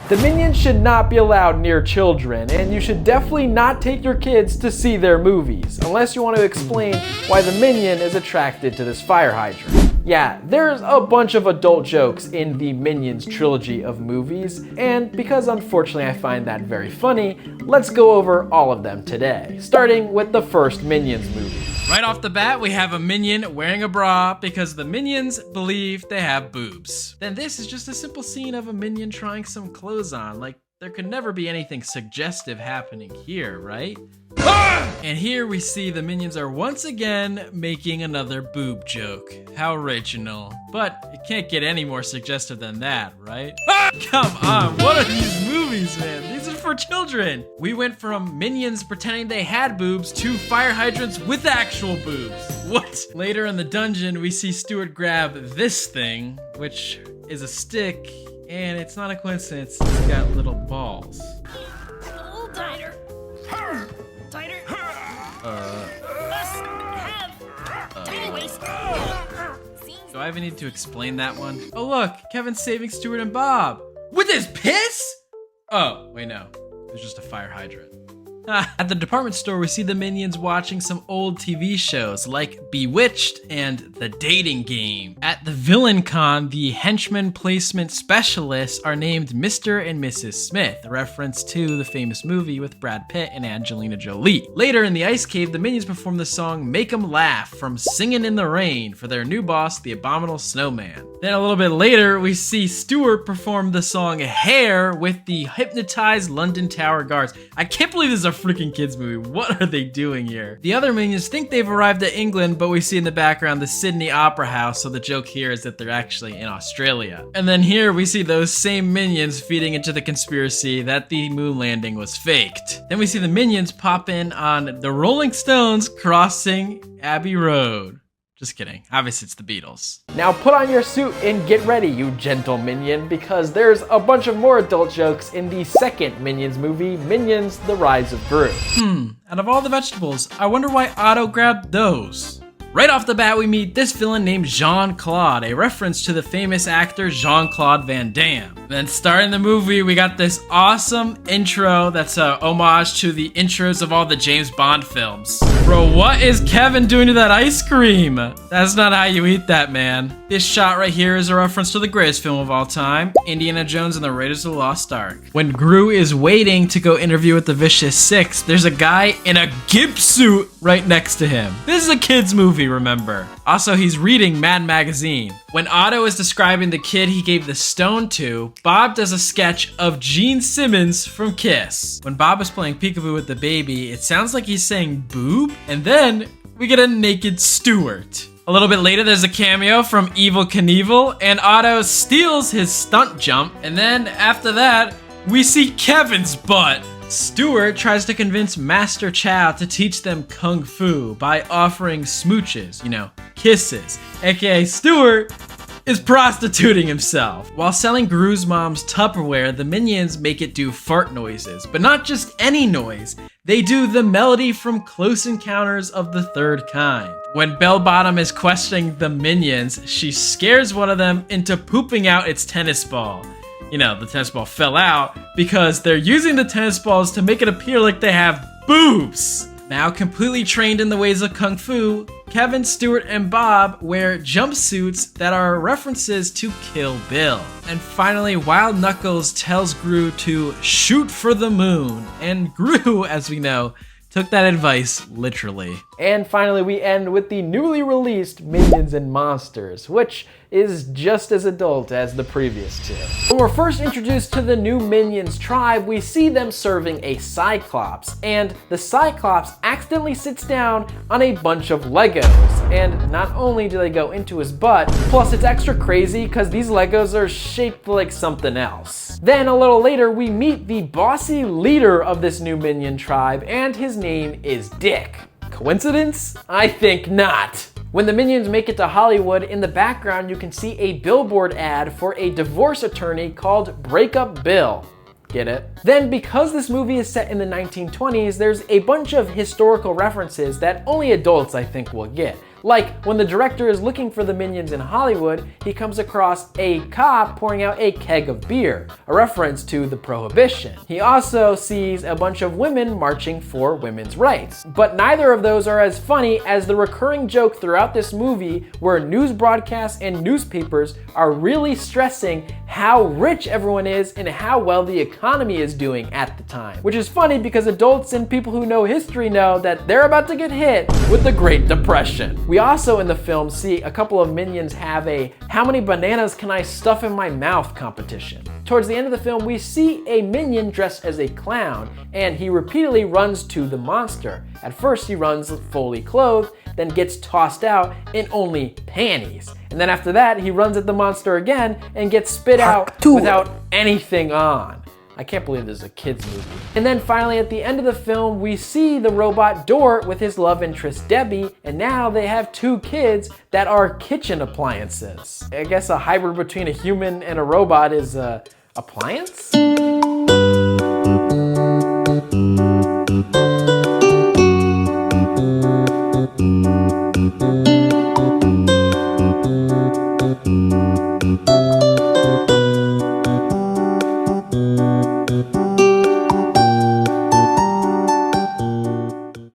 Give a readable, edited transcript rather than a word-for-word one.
The Minions should not be allowed near children, and you should definitely not take your kids to see their movies, unless you want to explain why the Minion is attracted to this fire hydrant. Yeah, there's a bunch of adult jokes in the Minions trilogy of movies, and because unfortunately I find that very funny, let's go over all of them today, starting with the first Minions movie. Right off the bat, we have a minion wearing a bra because the minions believe they have boobs. Then this is just a simple scene of a minion trying some clothes on. Like, there could never be anything suggestive happening here, right? Ah! And here we see the minions are once again making another boob joke. How original. But it can't get any more suggestive than that, right? Ah! Come on, what are these movies, man? These are for children. We went from minions pretending they had boobs to fire hydrants with actual boobs. What? Later in the dungeon, we see Stuart grab this thing, which is a stick, and it's not a coincidence, it's got little balls. A little tighter. Tighter. Tiny waist. Do I even need to explain that one? Oh look, Kevin's saving Stuart and Bob. With his piss? Oh, wait, no. It's just a fire hydrant. At the department store, we see the minions watching some old TV shows like Bewitched and The Dating Game. At the Villain Con, the henchman placement specialists are named Mr. and Mrs. Smith, a reference to the famous movie with Brad Pitt and Angelina Jolie. Later in the ice cave, the minions perform the song Make 'Em Laugh from Singin' in the Rain for their new boss, the Abominable Snowman. Then a little bit later, we see Stuart perform the song Hair with the hypnotized London Tower Guards. I can't believe this is a freaking kids movie. What are they doing here? The other minions think they've arrived at England, but we see in the background the Sydney Opera House, so the joke here is that they're actually in Australia. And then here we see those same minions feeding into the conspiracy that the moon landing was faked. Then we see the minions pop in on the Rolling Stones crossing Abbey Road. Just kidding. Obviously, it's the Beatles. Now put on your suit and get ready, you gentle minion, because there's a bunch of more adult jokes in the second Minions movie, Minions: The Rise of Gru. Out of all the vegetables, I wonder why Otto grabbed those. Right off the bat, we meet this villain named Jean-Claude, a reference to the famous actor Jean-Claude Van Damme. Then starting the movie, we got this awesome intro that's a homage to the intros of all the James Bond films. Bro, what is Kevin doing to that ice cream? That's not how you eat that, man. This shot right here is a reference to the greatest film of all time, Indiana Jones and the Raiders of the Lost Ark. When Gru is waiting to go interview with the Vicious Six, there's a guy in a gimp suit right next to him. This is a kid's movie, remember? Also, he's reading Mad Magazine. When Otto is describing the kid he gave the stone to, Bob does a sketch of Gene Simmons from Kiss. When Bob is playing peekaboo with the baby, it sounds like he's saying boob, and then we get a naked Stuart. A little bit later, there's a cameo from Evel Knievel, and Otto steals his stunt jump, and then after that, we see Kevin's butt. Stuart tries to convince Master Chow to teach them Kung Fu by offering smooches, you know, kisses, aka Stuart is prostituting himself. While selling Gru's mom's Tupperware, the minions make it do fart noises, but not just any noise. They do the melody from Close Encounters of the Third Kind. When Bell Bottom is questioning the minions, she scares one of them into pooping out its tennis ball. You know, the tennis ball fell out because they're using the tennis balls to make it appear like they have boobs. Now completely trained in the ways of Kung Fu, Kevin, Stuart, and Bob wear jumpsuits that are references to Kill Bill. And finally, Wild Knuckles tells Gru to shoot for the moon. And Gru, as we know, took that advice literally. And finally, we end with the newly released Minions and Monsters, which is just as adult as the previous two. When we're first introduced to the new Minions tribe, we see them serving a Cyclops, and the Cyclops accidentally sits down on a bunch of Legos, and not only do they go into his butt, plus it's extra crazy because these Legos are shaped like something else. Then a little later, we meet the bossy leader of this new Minion tribe, and his name is Dick. Coincidence? I think not. When the Minions make it to Hollywood, in the background you can see a billboard ad for a divorce attorney called Breakup Bill. Get it? Then, because this movie is set in the 1920s, there's a bunch of historical references that only adults, I think, will get. Like when the director is looking for the minions in Hollywood, he comes across a cop pouring out a keg of beer, a reference to the Prohibition. He also sees a bunch of women marching for women's rights. But neither of those are as funny as the recurring joke throughout this movie where news broadcasts and newspapers are really stressing how rich everyone is and how well the economy is doing at the time. Which is funny because adults and people who know history know that they're about to get hit with the Great Depression. We also in the film see a couple of minions have a "how many bananas can I stuff in my mouth" competition. Towards the end of the film, we see a minion dressed as a clown, and he repeatedly runs to the monster. At first, he runs fully clothed, then gets tossed out in only panties. And then after that, he runs at the monster again and gets spit out without anything on. I can't believe this is a kid's movie. And then finally at the end of the film, we see the robot Dort with his love interest Debbie, and now they have two kids that are kitchen appliances. I guess a hybrid between a human and a robot is a appliance?